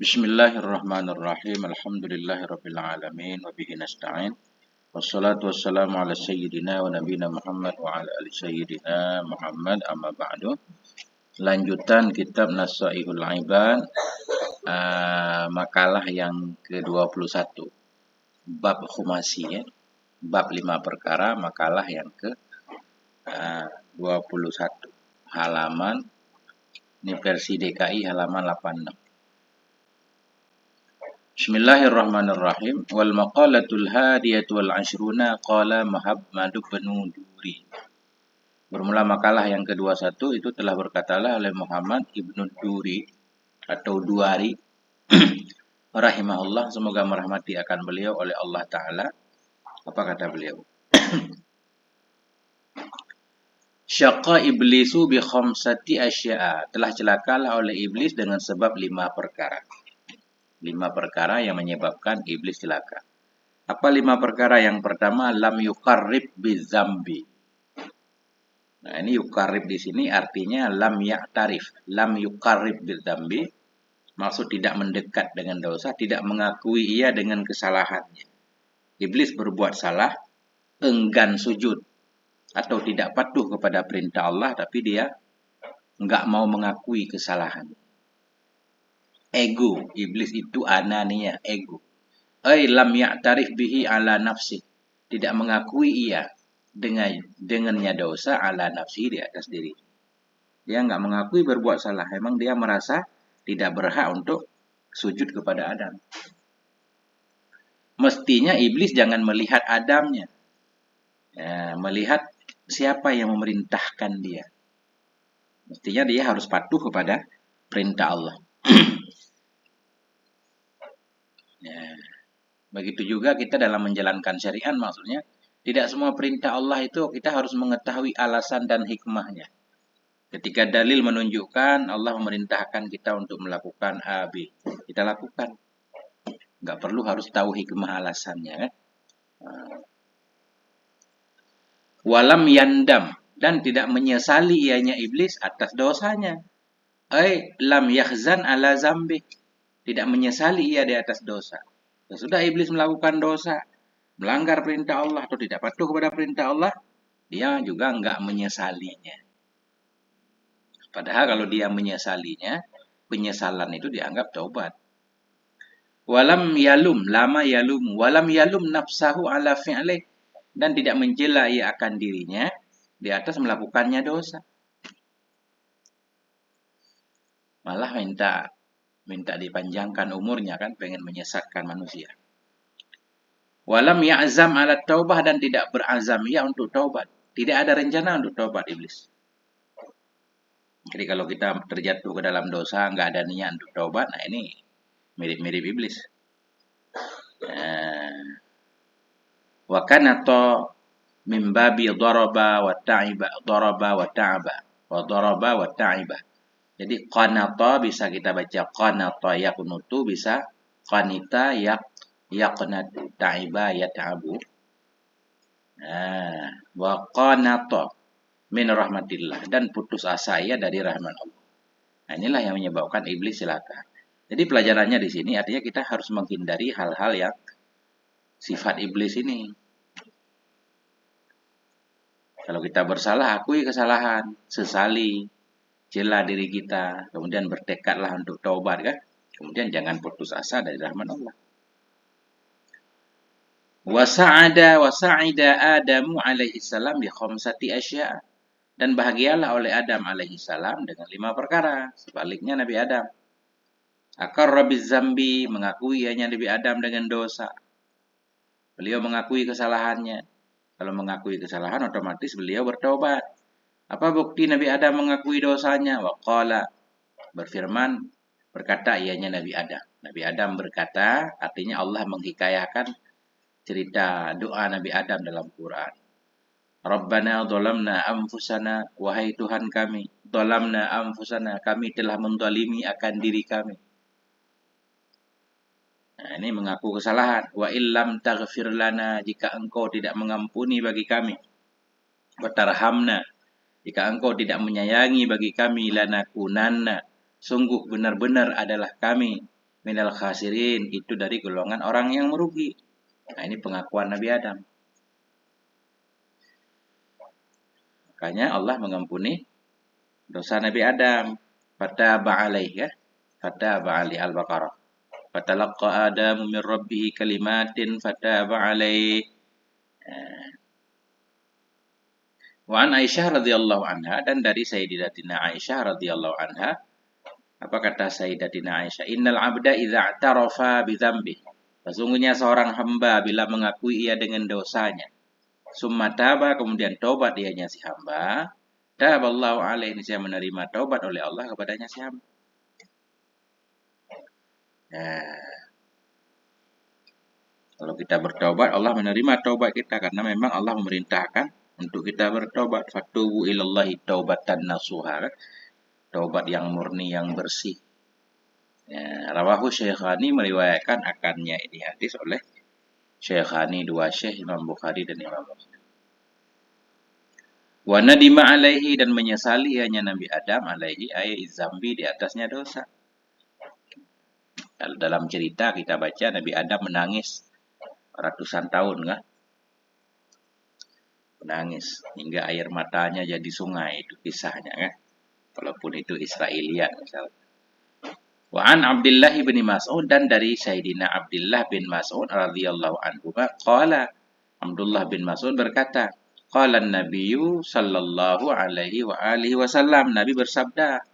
Bismillahirrahmanirrahim. Alhamdulillahirabbil alamin wa bihi nasta'in. Wassalatu wassalamu ala sayyidina wa nabiyina Muhammad wa ala ali sayyidina Muhammad amma ba'du. Lanjutan kitab Nasaihul Ibad, makalah yang ke-21. Bab khumasi ya. Bab 5 perkara, makalah yang ke-21. Halaman ini versi DKI halaman 86. Bismillahirrahmanirrahim. Wal maqalatul hadiyatu wal ashruna qala Muhammad bin Duri. Bermula makalah yang ke-21 itu telah berkatalah oleh Muhammad ibnu Duri atau Duari rahimahullah, semoga merahmati akan beliau oleh Allah Ta'ala. Apa kata beliau? Syaqa iblisu bi khamsati asya'a. Telah celakalah oleh iblis dengan sebab 5 perkara. 5 perkara yang menyebabkan iblis celaka. Apa 5 perkara? Yang pertama, lam yuqarrib bizambi. Nah, ini yuqarrib di sini artinya lam ya'tarif. Lam yuqarrib bizambi maksud tidak mendekat dengan dosa, tidak mengakui ia dengan kesalahannya. Iblis berbuat salah, enggan sujud atau tidak patuh kepada perintah Allah, tapi dia enggak mau mengakui kesalahan. Ego, iblis itu anania, ego. Lam ya'tarif bihi ala nafsi, tidak mengakui ia dengannya dosa ala nafsi, di atas diri. Dia enggak mengakui berbuat salah, memang dia merasa tidak berhak untuk sujud kepada Adam. Mestinya iblis jangan melihat Adamnya, melihat siapa yang memerintahkan dia. Mestinya dia harus patuh kepada perintah Allah. Begitu juga kita dalam menjalankan syariat, maksudnya tidak semua perintah Allah itu kita harus mengetahui alasan dan hikmahnya. Ketika dalil menunjukkan Allah memerintahkan kita untuk melakukan A, B, kita lakukan. Nggak perlu harus tahu hikmah alasannya. Walam yandam, dan tidak menyesali ianya iblis atas dosanya. Lam yahzan ala zambi, tidak menyesali ia di atas dosa. Sesudah iblis melakukan dosa, melanggar perintah Allah atau tidak patuh kepada perintah Allah, dia juga enggak menyesalinya. Padahal kalau dia menyesalinya, penyesalan itu dianggap taubat. Walam yalum, lama yalum, walam yalum nafsahu ala fi'lih, dan tidak mencela ia akan dirinya di atas melakukannya dosa. Malah minta dipanjangkan umurnya, kan, pengen menyesatkan manusia. Walam ya'zam ala taubah, dan tidak berazam ia untuk taubat. Tidak ada rencana untuk taubat iblis. Jadi kalau kita terjatuh ke dalam dosa, nggak ada niat untuk taubat, nah ini mirip-mirip iblis. Wa kanato mimbabi daraba wa ta'iba, daraba wa ta'aba, wa daraba wa ta'iba. Jadi qanata bisa kita baca qanata yaqnutu, bisa qanita yaqnatu, ta'iba yata'abu. Wa qanata min rahmatillah, dan putus asa ia dari rahmat Allah. Nah, inilah yang menyebabkan iblis celaka. Jadi pelajarannya di sini artinya kita harus menghindari hal-hal yang sifat iblis ini. Kalau kita bersalah, akui kesalahan, sesali, cela diri kita, kemudian bertekadlah untuk taubat, kan? Kemudian jangan putus asa dari rahmat Allah. Wasa'ida Adamu alaihi salam bi khamsati asya', dan bahagialah oleh Adam alaihi salam dengan 5 perkara. Sebaliknya Nabi Adam, aqarra bizambi, mengakui hanya Nabi Adam dengan dosa. Beliau mengakui kesalahannya. Kalau mengakui kesalahan, otomatis beliau bertaubat. Apa bukti Nabi Adam mengakui dosanya? Wa qala, berfirman, berkata ianya Nabi Adam. Nabi Adam berkata, artinya Allah menghikayahkan cerita doa Nabi Adam dalam Quran. Rabbana dhalamna anfusana, wahai Tuhan kami, dhalamna anfusana, kami telah menzalimi akan diri kami. Nah, ini mengaku kesalahan. Wa illam taghfir lana, jika engkau tidak mengampuni bagi kami. Wa tarhamna, jika engkau tidak menyayangi bagi kami, lanakunanna, sungguh benar-benar adalah kami minal khasirin, itu dari golongan orang yang merugi. Nah, ini pengakuan Nabi Adam. Makanya Allah mengampuni dosa Nabi Adam. Fataba alaih ya. Fataba alaih Al-Baqarah. Fatalaqa Adamu min rabbih kalimatin fataba alaih. Wa an Aisyah radhiyallahu anha, dan dari Sayyidatina Aisyah radhiyallahu anha, apa kata Sayyidatina Aisyah? Innal abda idza i'tarafa bi dzambi. Sesungguhnya seorang hamba bila mengakui ia dengan dosanya, summa taba, kemudian tobat dianya si hamba, taballahu alaihi, ini saya menerima tobat oleh Allah kepadanya si hamba. Nah, kalau kita bertobat, Allah menerima tobat kita karena memang Allah memerintahkan untuk kita bertobat. Fatubu ilallahi taubatan nasuha. Taubat yang murni, yang bersih. Ya, rawahu Syekhani, meriwayatkan akannya ini hadis oleh Syekhani, dua Syekh, Imam Bukhari dan Imam Muslim. Wa nadima alaihi, dan menyesali hanya Nabi Adam alaihi ayat zambi, di atasnya dosa. Dalam cerita kita baca Nabi Adam menangis ratusan tahun kan? Menangis hingga air matanya jadi sungai, itu kisahnya kan? Walaupun itu Israiliyat misalnya. Wa an Abdullah bin Mas'ud, dan dari Sayyidina Abdullah bin Mas'ud radhiyallahu anhu, qala, Abdullah bin Mas'ud berkata, qala an-nabiyyu sallallahu alaihi wa alihi wasallam, Nabi bersabda,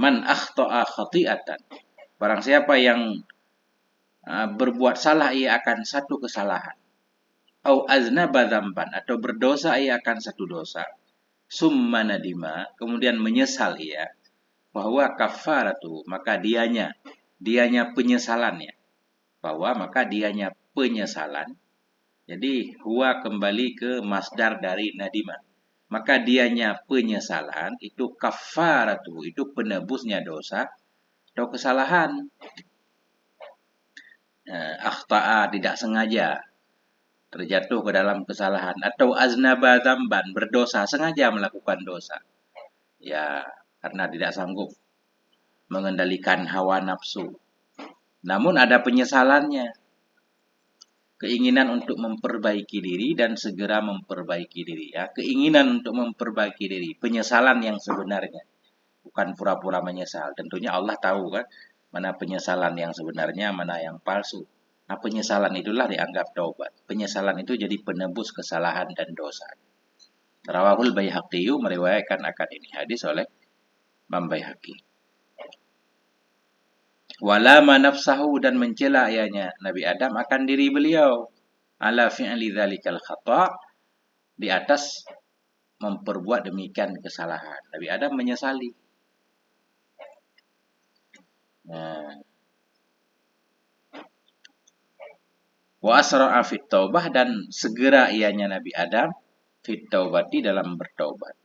man akhta'a khati'atan, barang siapa yang berbuat salah ia akan satu kesalahan, au aznaba dzamban, atau berdosa ia akan satu dosa, summa nadima, kemudian menyesal ia, bahwa kafaratu, maka dianya penyesalannya, bahwa maka dianya penyesalan. Jadi huwa kembali ke masdar dari nadima, maka dianya penyesalan itu kafaratu, itu penebusnya dosa atau kesalahan. Akhta'a, tidak sengaja terjatuh ke dalam kesalahan, atau aznaba dzamban, berdosa, sengaja melakukan dosa, ya karena tidak sanggup mengendalikan hawa nafsu. Namun ada penyesalannya, keinginan untuk memperbaiki diri dan segera memperbaiki diri, ya, keinginan untuk memperbaiki diri, penyesalan yang sebenarnya, bukan pura-pura menyesal. Tentunya Allah tahu kan mana penyesalan yang sebenarnya, mana yang palsu. Nah, penyesalan itulah dianggap taubat. Penyesalan itu jadi penebus kesalahan dan dosa. Rawahul Baihaqi, meriwayatkan akan ini hadis oleh Imam Baihaqi. Walama nafsahu, dan mencela ianya Nabi Adam akan diri beliau, ala fi'li dzalikal khata', di atas memperbuat demikian kesalahan. Nabi Adam menyesali. Wa asra'a fit taubah, dan segera ianya Nabi Adam fit taubati, dalam bertaubat.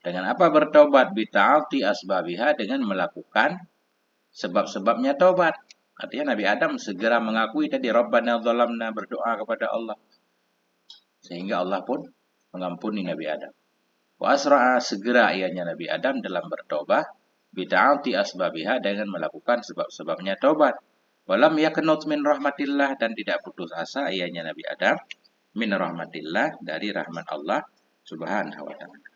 Dengan apa bertaubat? Bita'ati asbabiha, dengan melakukan sebab-sebabnya taubat. Artinya Nabi Adam segera mengakui tadi, Rabbana zalamna, berdoa kepada Allah, sehingga Allah pun mengampuni Nabi Adam. Wa asra'a, segera ianya Nabi Adam dalam bertobat, bita'ati asbabiha, dengan melakukan sebab-sebabnya taubat. Walam yaknut min rahmatillah, dan tidak putus asa ianya Nabi Adam min rahmatillah, dari rahmat Allah subhanahu wa ta'ala.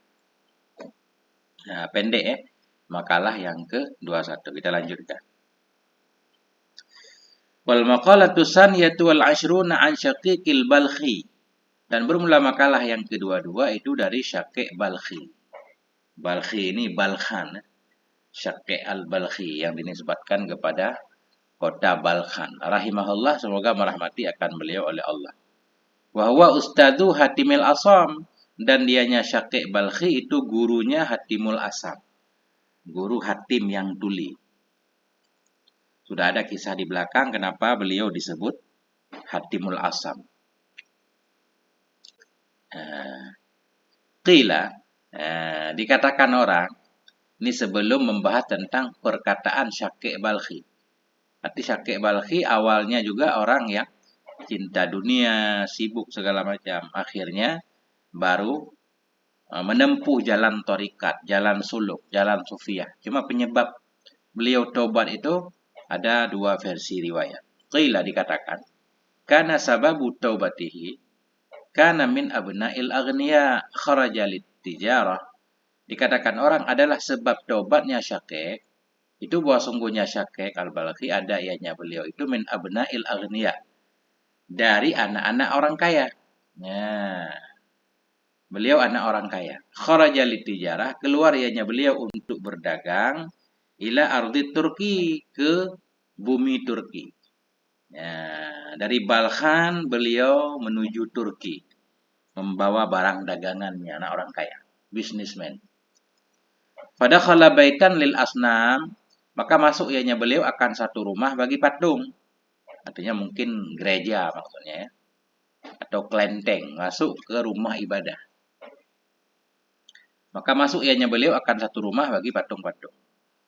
Nah, pendek ya, makalah yang ke-21. Kita lanjutkan. Wal maqalatu saniyatu wal ashruna an Syaqiqil Balkhi, dan bermula makalah yang kedua-dua itu dari Syaqiq Balkhi. Balkhi ini Balkhan, Syaqiq al-Balkhi, yang dinisbatkan kepada kota Balkhan. Rahimahullah, semoga merahmati akan beliau oleh Allah. Wa huwa ustadzu Hatimil Asam, dan dianya Syaqiq Balkhi itu gurunya Hatimul Asam, guru Hatim yang tuli. Sudah ada kisah di belakang kenapa beliau disebut Hatimul Asam. Qila, dikatakan orang, ini sebelum membahas tentang perkataan Syaqiq Balkhi. Arti Syaqiq Balkhi awalnya juga orang yang cinta dunia, sibuk segala macam. Akhirnya baru menempuh jalan thariqat, jalan suluk, jalan sufiyah. Cuma penyebab beliau taubat itu Ada dua versi riwayat. Qila dikatakan, kana sababu taubatihi kana min abna'il aghniya kharaja tijarah. Dikatakan orang adalah sebab taubatnya Syakik. Itu bahwa sungguhnya Syakik al-Balkhi ada ianya beliau itu min abna'il aghniya. Dari anak-anak orang kaya. Nah, beliau anak orang kaya. Kharaja tijarah, keluar ianya beliau untuk berdagang ila ardi Turki, ke bumi Turki. Ya, dari Balkhan beliau menuju Turki, membawa barang dagangannya, anak orang kaya, bisnismen. Fadakhala baitan lil asnam, maka masuk ianya beliau akan satu rumah bagi patung. Artinya mungkin gereja maksudnya ya, atau kelenteng, masuk ke rumah ibadah. Maka masuk ianya beliau akan satu rumah bagi patung-patung.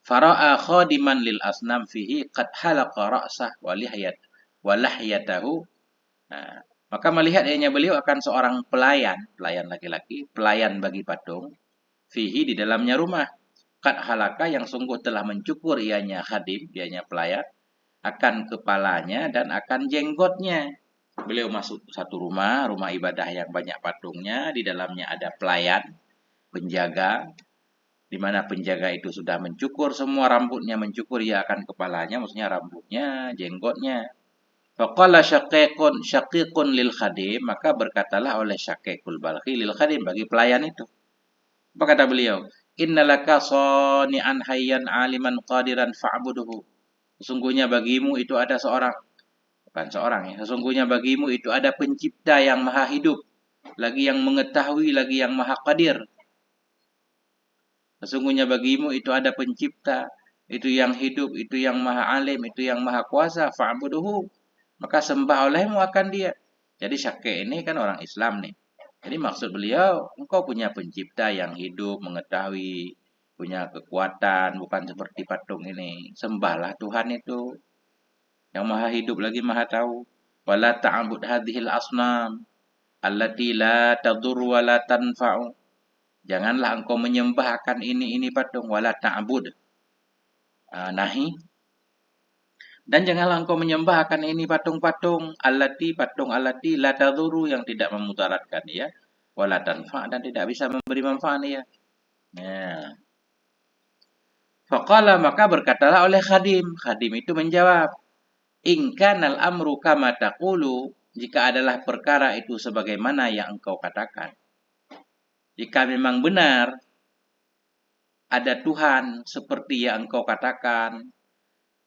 Fara'a khadiman lil asnam fihi qad halaqa ra'sah wa lahyatahu. Nah, maka melihat ianya beliau akan seorang pelayan laki-laki, pelayan bagi patung, fihi di dalamnya rumah, qad halaka yang sungguh telah mencukur ianya khadim, ianya pelayan, akan kepalanya dan akan jenggotnya. Beliau masuk satu rumah ibadah yang banyak patungnya, di dalamnya ada pelayan, penjaga, di mana penjaga itu sudah mencukur semua rambutnya, mencukur ia akan kepalanya, maksudnya rambutnya, jenggotnya. Faqala syaqiqun lil khadim, maka berkatalah oleh Syaqiqul Balkhi lil khadim, bagi pelayan itu. Apa kata beliau? Innalaka sani'an hayyan aliman qadiran fa'buduhu. Sesungguhnya bagimu itu ada seorang, bukan seorang ya, sesungguhnya bagimu itu ada pencipta yang maha hidup, lagi yang mengetahui, lagi yang maha qadir. Sesungguhnya bagimu itu ada pencipta, itu yang hidup, itu yang maha alim, itu yang maha kuasa, fa'buduhu, maka sembah olehmu akan dia. Jadi Syakik ini kan orang Islam nih. Jadi maksud beliau, engkau punya pencipta yang hidup, mengetahui, punya kekuatan, bukan seperti patung ini. Sembahlah Tuhan itu, yang maha hidup lagi maha tahu. Wala ta'bud hadhil asnam allati la tadur wa la tanfa'u. Janganlah engkau menyembah akan ini patung, wala ta'bud. Nahi. Dan janganlah engkau menyembah akan ini patung-patung, patung alati la taduru, yang tidak memudaratkan ya, wala tanfa, dan tidak bisa memberi manfaat ya. Nah. Faqala, maka berkatalah oleh khadim. Khadim itu menjawab, in kanal amru kama taqulu, jika adalah perkara itu sebagaimana yang engkau katakan. Jika memang benar ada Tuhan seperti yang engkau katakan,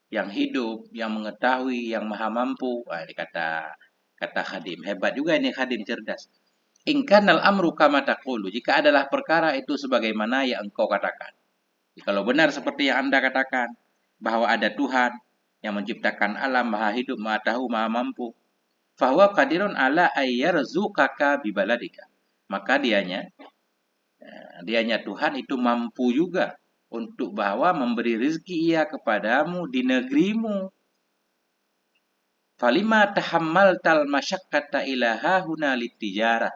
yang hidup, yang mengetahui, yang maha mampu. Ini kata khadim. Hebat juga ini khadim, cerdas. In kanal amru kama taqulu, jika adalah perkara itu sebagaimana yang engkau katakan. Kalau benar seperti yang Anda katakan, bahwa ada Tuhan yang menciptakan alam, maha hidup, maha tahu, maha mampu, fahuwa qadirun ala ayyarzuqaka bibaladika. Maka dianya Tuhan itu mampu juga untuk bahwa memberi rezeki ia kepadamu di negerimu. Falima tahammaltal masyaqqata ilaha huna litijarah.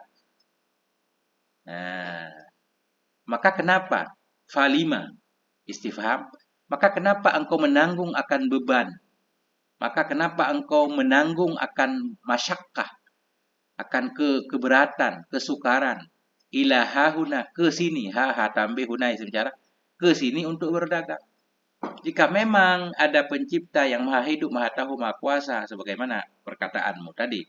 Nah, maka kenapa? Falima, istifham. Maka kenapa engkau menanggung akan beban? Maka kenapa engkau menanggung akan masyakkah, akan keberatan, kesukaran? Ilaha huna, ke sini, ha tambah huna secara ke sini untuk berdagang. Jika memang ada pencipta yang maha hidup, maha tahu, maha kuasa, sebagaimana perkataanmu tadi,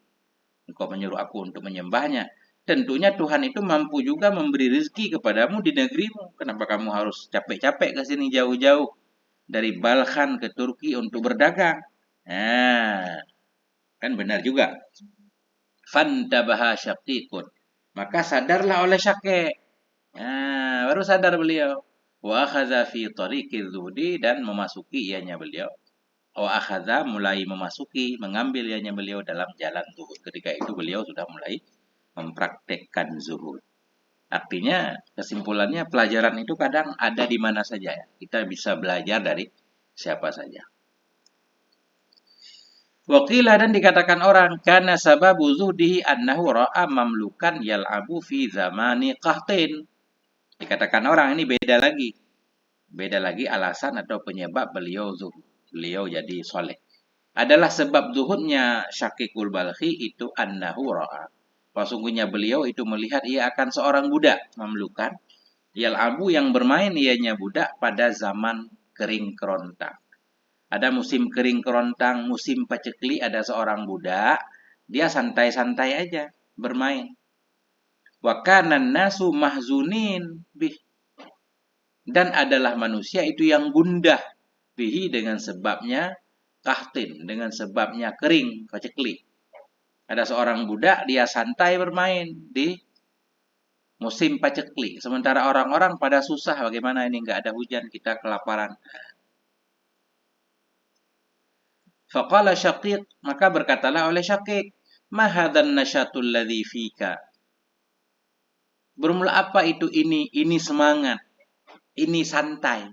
engkau menyuruh aku untuk menyembahnya, tentunya Tuhan itu mampu juga memberi rezeki kepadamu di negerimu. Kenapa kamu harus capek-capek ke sini jauh-jauh dari Balkhan ke Turki untuk berdagang? Nah, kan benar juga. Fantabaha Syaqiqun, maka sadarlah oleh Syakik. Nah, baru sadar beliau. Wa akhadha fi tariqil zuhdi, dan memasuki ianya beliau. Wa akhadha, mulai memasuki, mengambil ianya beliau dalam jalan zuhud. Ketika itu beliau sudah mulai mempraktekkan zuhud. Artinya kesimpulannya pelajaran itu kadang ada di mana saja ya. Kita bisa belajar dari siapa saja. Waqilah, dan dikatakan orang, karena sababu zuhdihi annahu ra'a mamlukan yal'abu fi zamani qahtin. Dikatakan orang, ini beda lagi alasan atau penyebab beliau zuhud. beliau jadi soleh. Adalah sebab zuhudnya Syakikul Balkhi itu annahu ra'a. Sesungguhnya beliau itu melihat ia akan seorang budak mamlukan. Yal'abu yang bermain ianya budak pada zaman kering kerontang. Ada musim kering kerontang, musim pacekli, ada seorang budak, dia santai-santai aja bermain. Wa kanan nasu mahzunin bih. Dan adalah manusia itu yang gundah bihi dengan sebabnya kahtin, dengan sebabnya kering, pacekli. Ada seorang budak, dia santai bermain di musim pacekli. Sementara orang-orang pada susah, bagaimana ini nggak ada hujan, kita kelaparan. Faqala Syaqiq, maka berkatalah oleh Syaqiq, ma hadzan nasyatul ladzi fika. Bermula apa itu ini semangat, ini santai.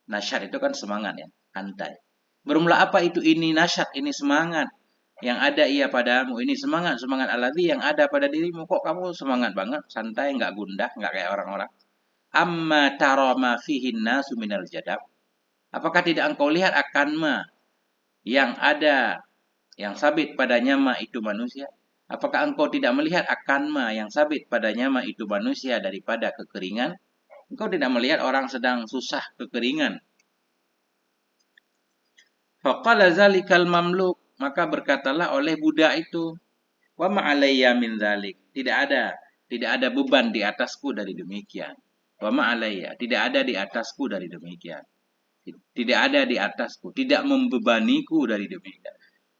Nasyat itu kan semangat ya, santai. Bermula apa itu ini nasyat, ini semangat yang ada ia padamu, ini semangat alladzi yang ada pada dirimu. Kok kamu semangat banget, santai, nggak gundah, nggak kayak orang-orang. Amma tara ma fihi nasu minal jadab. Apakah tidak engkau lihat akan ma yang ada, yang sabit padanya ma itu manusia? Apakah engkau tidak melihat akan ma yang sabit padanya ma itu manusia daripada kekeringan? Engkau tidak melihat orang sedang susah kekeringan. Faqala zalikal mamluk, maka berkatalah oleh budak itu, wa ma'alayya min zalik. Tidak ada beban di atasku dari demikian. Wa ma'alayya, tidak ada di atasku dari demikian. Tidak ada di atasku, tidak membebaniku dari demikian.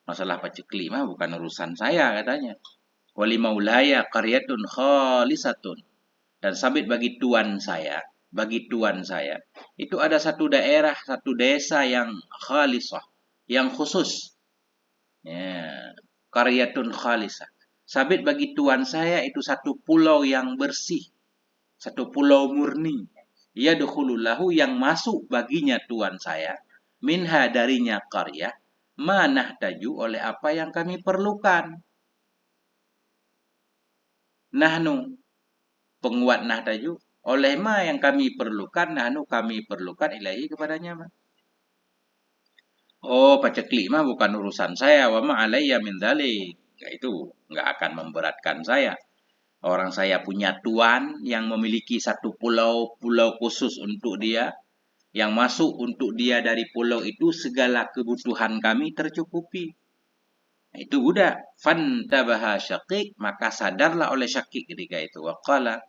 Masalah pacekli mah bukan urusan saya katanya. Wali maulaya qaryatun khalisatun. Dan sabit bagi tuan saya, itu ada satu daerah, satu desa yang khalisah, yang khusus. Ya, qaryatun khalisah. Sabit bagi tuan saya itu satu pulau yang bersih, satu pulau murni. Yadkhululahu yang masuk baginya tuan saya, minha darinya qaryah, manah taju oleh apa yang kami perlukan. Nahnu, penguat nahtaju, oleh ma yang kami perlukan, nahnu kami perlukan ilahi kepadanya ma. Oh, pacekli mah bukan urusan saya, wa ma alayya min dzalik. Ya itu nggak akan memberatkan saya. Orang saya punya tuan yang memiliki satu pulau khusus untuk dia, yang masuk untuk dia dari pulau itu segala kebutuhan kami tercukupi. Itu budak. Fantabaha Syaqiq, maka sadarlah oleh Syaqiq ketika itu. Waqala,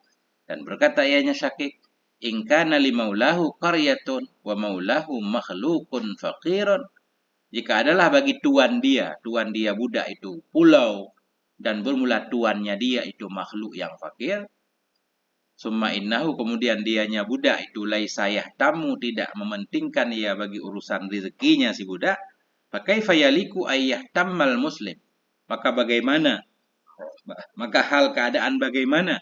dan berkata ianya Syaqiq, in kana li maulahu qaryatun wa maulahu makhlukun faqirun. Jika adalah bagi tuan dia budak itu pulau, dan bermula tuannya dia itu makhluk yang fakir, summa innahu, kemudian dianya budak itu laisa yahtamu, tidak mementingkan ia bagi urusan rezekinya si budak, pakai fayaliku ayyahtammal muslim, maka bagaimana, maka hal keadaan bagaimana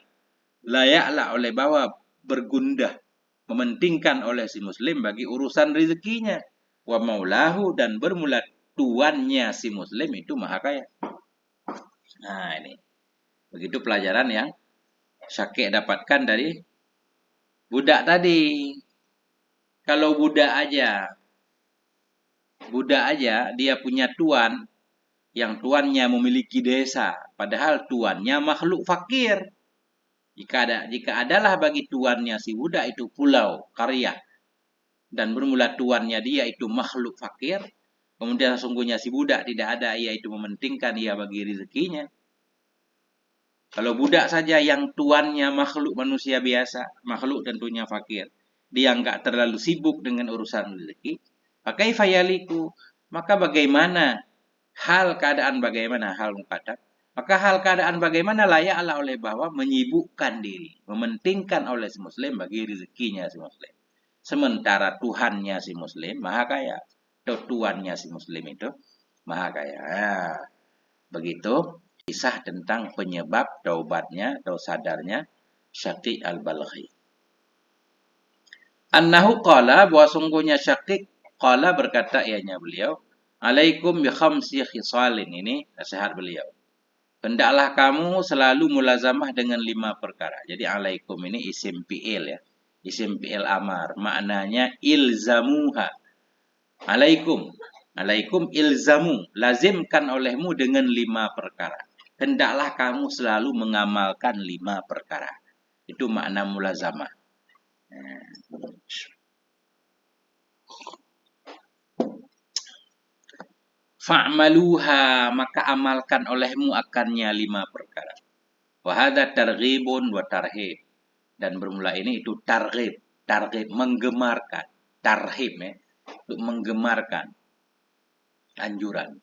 layaklah oleh bahwa bergundah, mementingkan oleh si muslim bagi urusan rezekinya, wa maulahu, dan bermula tuannya si muslim itu maha kaya. Nah ini, begitu pelajaran yang Syaqiq dapatkan dari budak tadi. Kalau budak aja dia punya tuan, yang tuannya memiliki desa, padahal tuannya makhluk fakir. Jika adalah bagi tuannya si budak itu pulau, karya, dan bermula tuannya dia itu makhluk fakir, kemudian sesungguhnya si budak tidak ada ia itu mementingkan ia bagi rezekinya. Kalau budak saja yang tuannya makhluk manusia biasa, makhluk tentunya fakir, dia nggak terlalu sibuk dengan urusan rezeki, pakai fayaliku, maka bagaimana hal keadaan muqaddam? Maka hal keadaan bagaimana layaklah oleh bahwa menyibukkan diri, mementingkan oleh si muslim bagi rezekinya si muslim. Sementara Tuhannya si muslim maha kaya, atau tuannya si muslim itu maha kaya. Nah, begitu kisah tentang penyebab taubatnya atau sadarnya Syaqiq al-Balkhi. Annahu qala, bahwa sungguhnya Syaqiq qala berkata ianya beliau, alaikum bi khamsi khisalin, ini nasihat beliau. Hendaklah kamu selalu mulazamah dengan 5 perkara. Jadi alaikum ini isim fi'il ya. Isim fi'il amar, maknanya ilzamuha. Alaikum. Alaikum ilzamu. Lazimkan olehmu dengan 5 perkara. Hendaklah kamu selalu mengamalkan 5 perkara. Itu makna mulazamah. Fa'maluha, maka amalkan olehmu akannya 5 perkara. Wa hadza targhibun wa tarhib. Dan bermula ini itu targhib, targhib menggemarkan, tarhib ya, untuk menggemarkan anjuran.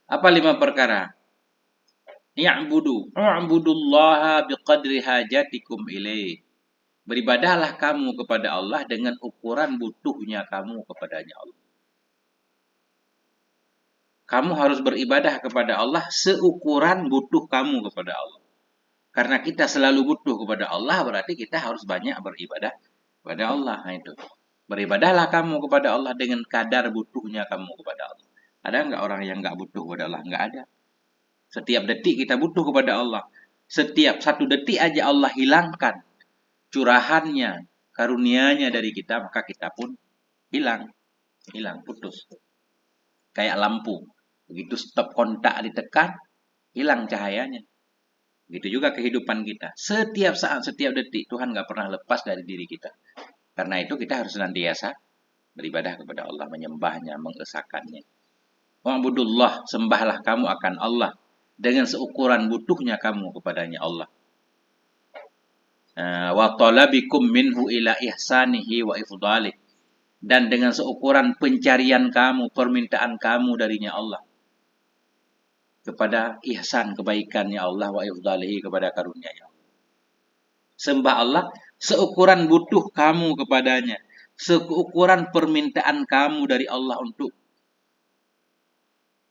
Apa 5 perkara? U'budullaha biqadri hajatikum ilaih. Beribadahlah kamu kepada Allah dengan ukuran butuhnya kamu kepadanya Allah. Kamu harus beribadah kepada Allah seukuran butuh kamu kepada Allah. Karena kita selalu butuh kepada Allah, berarti kita harus banyak beribadah kepada Allah. Nah, itu. Beribadahlah kamu kepada Allah dengan kadar butuhnya kamu kepada Allah. Ada nggak orang yang nggak butuh kepada Allah? Nggak ada. Setiap detik kita butuh kepada Allah. Setiap 1 detik aja Allah hilangkan curahannya, karunia-Nya dari kita, maka kita pun hilang, putus. Kayak lampu. Begitu stop kontak ditekan, hilang cahayanya. Begitu juga kehidupan kita. Setiap saat, setiap detik, Tuhan nggak pernah lepas dari diri kita. Karena itu kita harus senantiasa beribadah kepada Allah, menyembahnya, mengesakannya. Wa'budullah, sembahlah kamu akan Allah dengan seukuran butuhnya kamu kepadanya Allah. Wa talabikum minhu ila ihsanihi wa ifdalih. Dan dengan seukuran pencarian kamu, permintaan kamu darinya Allah. Kepada ihsan, kebaikannya Allah, wa ifdalihi, kepada karunia-Nya. Sembah Allah seukuran butuh kamu kepadanya. Seukuran permintaan kamu dari Allah untuk.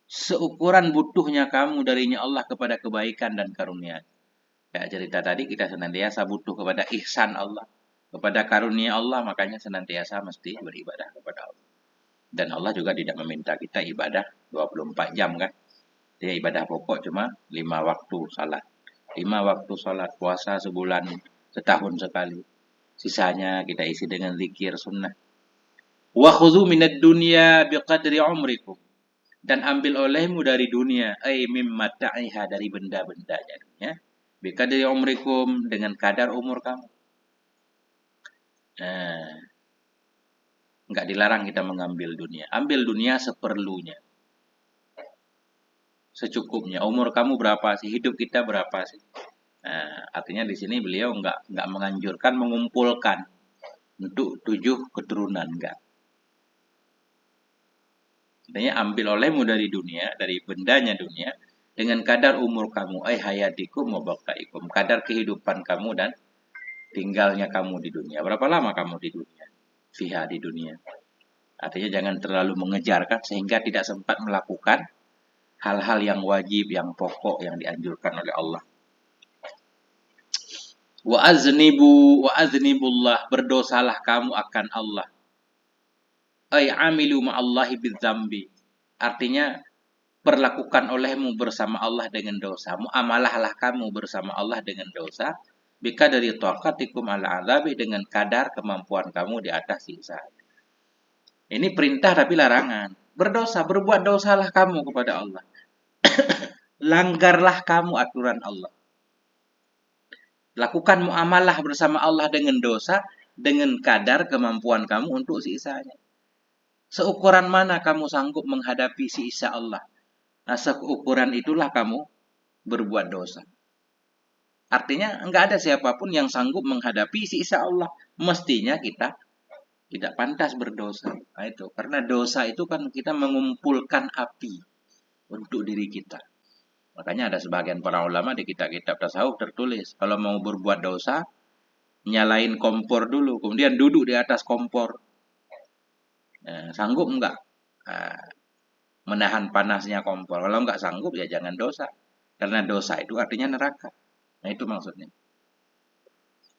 Seukuran butuhnya kamu darinya Allah kepada kebaikan dan karunia. Kayak cerita tadi, kita senantiasa butuh kepada ihsan Allah, kepada karunia Allah, makanya senantiasa mesti beribadah kepada Allah. Dan Allah juga tidak meminta kita ibadah 24 jam kan. Dia ibadah pokok cuma 5 waktu salat. 5 waktu salat, puasa sebulan, setahun sekali. Sisanya kita isi dengan zikir sunnah. Wa khudhu minad dunya biqadri umrikum. Dan ambil olehmu dari dunia, ay mimma ta'iha, dari benda-bendanya dunia. Biqadri umrikum, dengan kadar umur kamu. Enggak dilarang kita mengambil dunia. Ambil dunia seperlunya. Secukupnya. Umur kamu berapa sih? Hidup kita berapa sih? Artinya di sini beliau enggak menganjurkan mengumpulkan untuk 7 keturunan, enggak. Artinya ambil olehmu dari dunia, dari bendanya dunia, dengan kadar umur kamu, ay hayatikum wa baqaikum, kadar kehidupan kamu dan tinggalnya kamu di dunia. Berapa lama kamu di dunia? Fiha, di dunia. Artinya jangan terlalu mengejarkan sehingga tidak sempat melakukan hal-hal yang wajib, yang pokok, yang dianjurkan oleh Allah. Wa aznibullah, berdosalah kamu akan Allah. Ay amilu ma'allahi bidzambi. Artinya perlakukan olehmu bersama Allah dengan dosa. Muamalahlah kamu bersama Allah dengan dosa. Bika dari taqatikum ala azabi, dengan kadar kemampuan kamu di atas siksa. Ini perintah tapi larangan. Berdosa, berbuat dosalah kamu kepada Allah. Langgarlah kamu aturan Allah. Lakukan muamalah bersama Allah dengan dosa, dengan kadar kemampuan kamu untuk sisanya. Seukuran mana kamu sanggup menghadapi sisa Allah? Nah, seukuran itulah kamu berbuat dosa. Artinya enggak ada siapapun yang sanggup menghadapi sisa Allah. Mestinya kita tidak pantas berdosa. Nah, itu. Karena dosa itu kan kita mengumpulkan api untuk diri kita. Makanya ada sebagian para ulama di kitab-kitab tasawuf tertulis, kalau mau berbuat dosa, nyalain kompor dulu, kemudian duduk di atas kompor. Sanggup enggak menahan panasnya kompor? Kalau enggak sanggup, ya jangan dosa. Karena dosa itu artinya neraka. Nah, itu maksudnya.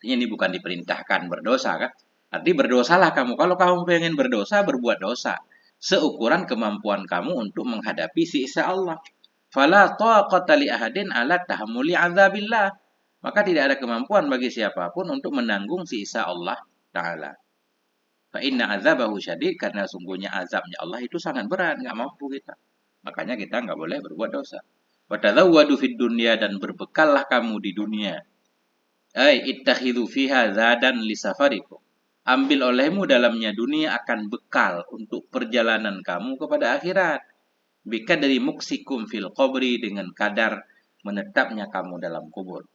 Artinya ini bukan diperintahkan berdosa kan? Artinya berdosalah kamu. Kalau kamu pengen berdosa, berbuat dosa. Seukuran kemampuan kamu untuk menghadapi siksa Allah. Fala taqata li ahadin ala tahammuli azabillah. Maka tidak ada kemampuan bagi siapapun untuk menanggung siksa Allah Ta'ala. Fa inna azabahu syadid, karena sungguhnya azabnya Allah itu sangat berat, nggak mampu kita. Makanya kita nggak boleh berbuat dosa. Wa tazawwadu fid dunya, dan berbekallah kamu di dunia. Ai ittakhidhu fiha zadan li safarikum. Ambil olehmu dalamnya dunia akan bekal untuk perjalanan kamu kepada akhirat. Bika dari muksikum fil qabri, dengan kadar menetapnya kamu dalam kubur.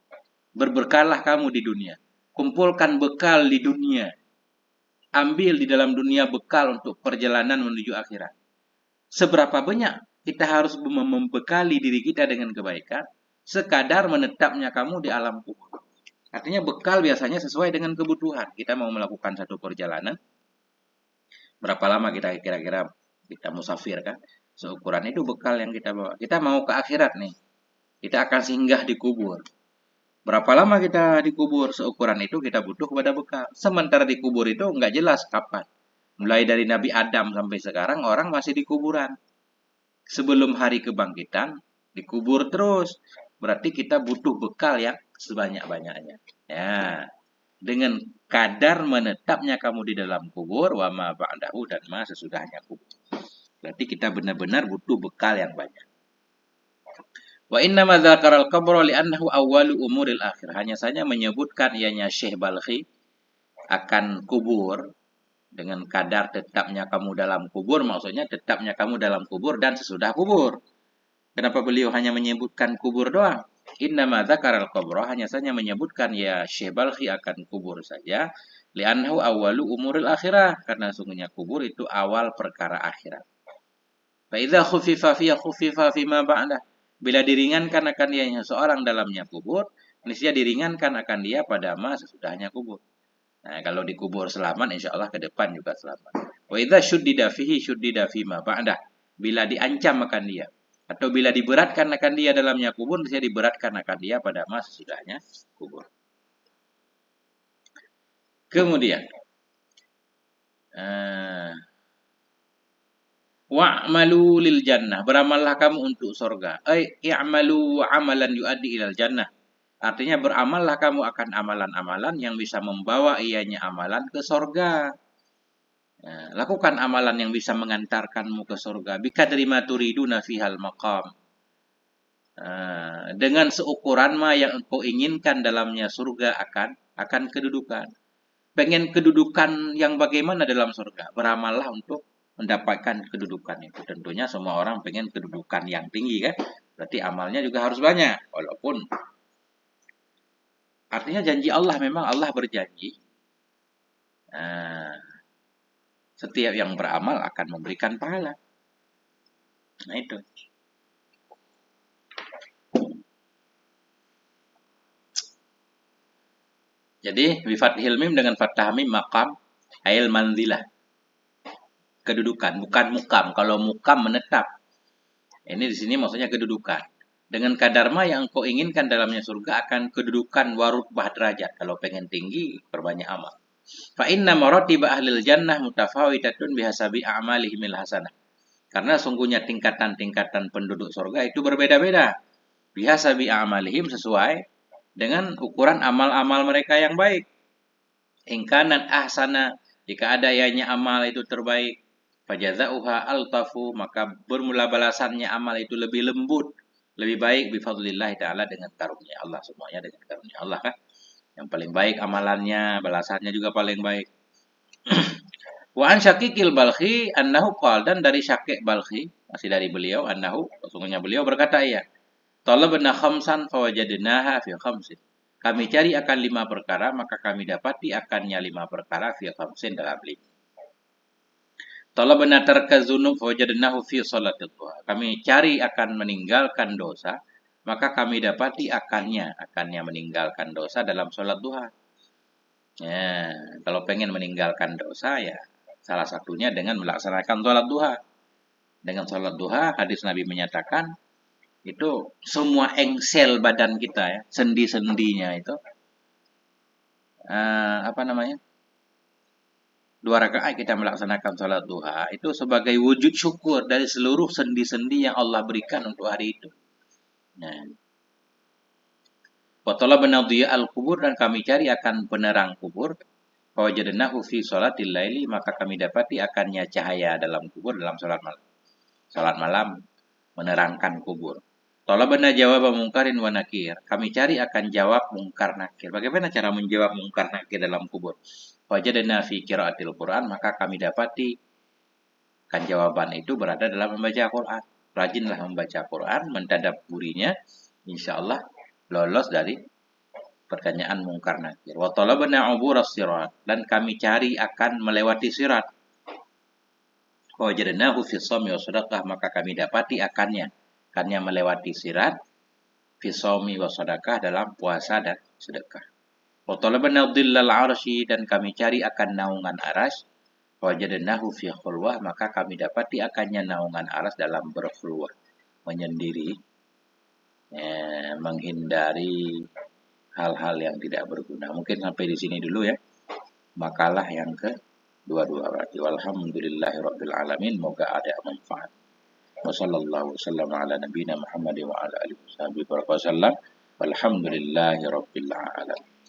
Berbekallah kamu di dunia. Kumpulkan bekal di dunia. Ambil di dalam dunia bekal untuk perjalanan menuju akhirat. Seberapa banyak kita harus membekali diri kita dengan kebaikan, sekadar menetapnya kamu di alam kubur. Artinya bekal biasanya sesuai dengan kebutuhan. Kita mau melakukan satu perjalanan, berapa lama kita kira-kira kita musafir kan? Seukuran itu bekal yang kita bawa. Kita mau ke akhirat nih. Kita akan singgah di kubur. Berapa lama kita dikubur, seukuran itu kita butuh kepada bekal. Sementara di kubur itu nggak jelas kapan. Mulai dari Nabi Adam sampai sekarang orang masih di kuburan. Sebelum hari kebangkitan, dikubur terus. Berarti kita butuh bekal yang sebanyak-banyaknya. Ya, dengan kadar menetapnya kamu di dalam kubur, wa ma ba'dahu, dan ma sesudahnya kubur. Berarti kita benar-benar butuh bekal yang banyak. Wa inna ma dzakaral qabra li'annahu awwalu umuril akhir. Hanya saja menyebutkan ianya Syekh Balkhi akan kubur dengan kadar tetapnya kamu dalam kubur, maksudnya tetapnya kamu dalam kubur dan sesudah kubur. Kenapa beliau hanya menyebutkan kubur doang? Inna ma dzakaral qabra, hanya saja menyebutkan ya Syekh Balkhi akan kubur saja. Li'annahu awwalu umuril akhirah, karena sungguhnya kubur itu awal perkara akhirat. Fa idza khuffifa fi khuffifa fi ma ba'dah. Bila diringankan akan dia seorang dalamnya kubur, niscaya diringankan akan dia pada masa sesudahnya kubur. Nah, kalau dikubur selamat, insya Allah ke depan juga selamat. Wa idza syuddida fihi syuddida fi ma ba'dah. Bila diancam akan dia, atau bila diberatkan akan dia dalamnya kubur, niscaya diberatkan akan dia pada masa sesudahnya kubur. Kemudian, wa'malu lil jannah, beramallah kamu untuk surga. I'malu amalan yuaddi ilal jannah. Artinya beramallah kamu akan amalan-amalan yang bisa membawa ianya amalan ke surga. Lakukan amalan yang bisa mengantarkanmu ke surga. Bikadri ma turiduna fihal maqam. Dengan seukuran ma yang engkau inginkan dalamnya surga akan kedudukan. Pengen kedudukan yang bagaimana dalam surga? Beramallah untuk mendapatkan kedudukan itu. Tentunya semua orang pengen kedudukan yang tinggi kan. Berarti amalnya juga harus banyak. Walaupun artinya janji Allah, memang Allah berjanji. Setiap yang beramal akan memberikan pahala. Nah itu. Jadi bifathil mim dengan fathah mim maqam ail manzilah. Kedudukan, bukan mukam. Kalau mukam menetap. Ini di sini maksudnya kedudukan. Dengan kadar ma yang engkau inginkan dalamnya surga akan kedudukan warubah derajat. Kalau pengen tinggi, perbanyak amal. Fa inna maratiba ahlil jannah mutafawitatun bihasabi a'malihimil hasanah. Karena sungguhnya tingkatan-tingkatan penduduk surga itu berbeda-beda. Bihasabi a'malihim, sesuai dengan ukuran amal-amal mereka yang baik. Ingkanan ahsana, jika ada ianya amal itu terbaik. Fajaza'uha altafu, maka bermula balasannya amal itu lebih lembut, lebih baik bifadlillah ta'ala, dengan karunia Allah. Semuanya dengan karunia Allah kan. Yang paling baik amalannya, balasannya juga paling baik. Wa an Syaqiqil Balkhi annahu qala, dan dari Syaqiq Balkhi, masih dari beliau, annahu, sesungguhnya beliau berkata ya, talabna khamsan fawajadnaha fi khamsin. Kami cari akan 5 perkara, maka kami dapati akannya 5 perkara fi khamsin, dalam 5. Talabna tarka dzunub fawajadnahu fi sholatil duha. Kami cari akan meninggalkan dosa, maka kami dapati akannya meninggalkan dosa dalam sholat duha. Ya, kalau pengen meninggalkan dosa ya salah satunya dengan melaksanakan sholat duha. Dengan sholat duha, hadis Nabi menyatakan itu semua engsel badan kita ya, sendi-sendinya itu apa namanya? 2 rakaat kita melaksanakan sholat duha itu sebagai wujud syukur dari seluruh sendi-sendi yang Allah berikan untuk hari itu. Nah, wa talabna dhiya al-kubur, dan kami cari akan penerang kubur. Fawajadnahu fi sholatil laili, maka kami dapati akannya cahaya dalam kubur dalam salat malam. Salat malam menerangkan kubur. Talabana jawab mungkarin wa nakir. Kami cari akan jawab mungkar nakir. Bagaimana cara menjawab mungkar nakir dalam kubur? Wajadna fi qiraatil Quran, maka kami dapati kan jawaban itu berada dalam membaca Quran. Rajinlah membaca Quran, mentadabburinya, insyaallah lolos dari pertanyaan mungkar nakir. Wa talabna uburas sirat, dan kami cari akan melewati sirat. Wajadnahu fi shaumi wa sadaqah, maka kami dapati akannya melewati sirat fi shaumi wa sadaqah, dalam puasa dan sedekah. Wa talabna dhillal arsy, dan kami cari akan naungan aras. Wajadnahu fi khulwah, maka kami dapati akannya naungan aras dalam berkhulwah, menyendiri, menghindari hal-hal yang tidak berguna. Mungkin sampai di sini dulu ya. Makalah yang ke-22 berarti. Walhamdulillahirabbil alamin. Moga ada manfaat. Wassallallahu wasallam ala nabiyina Muhammad wa ala alihi wasallam. Walhamdulillahirabbil alamin.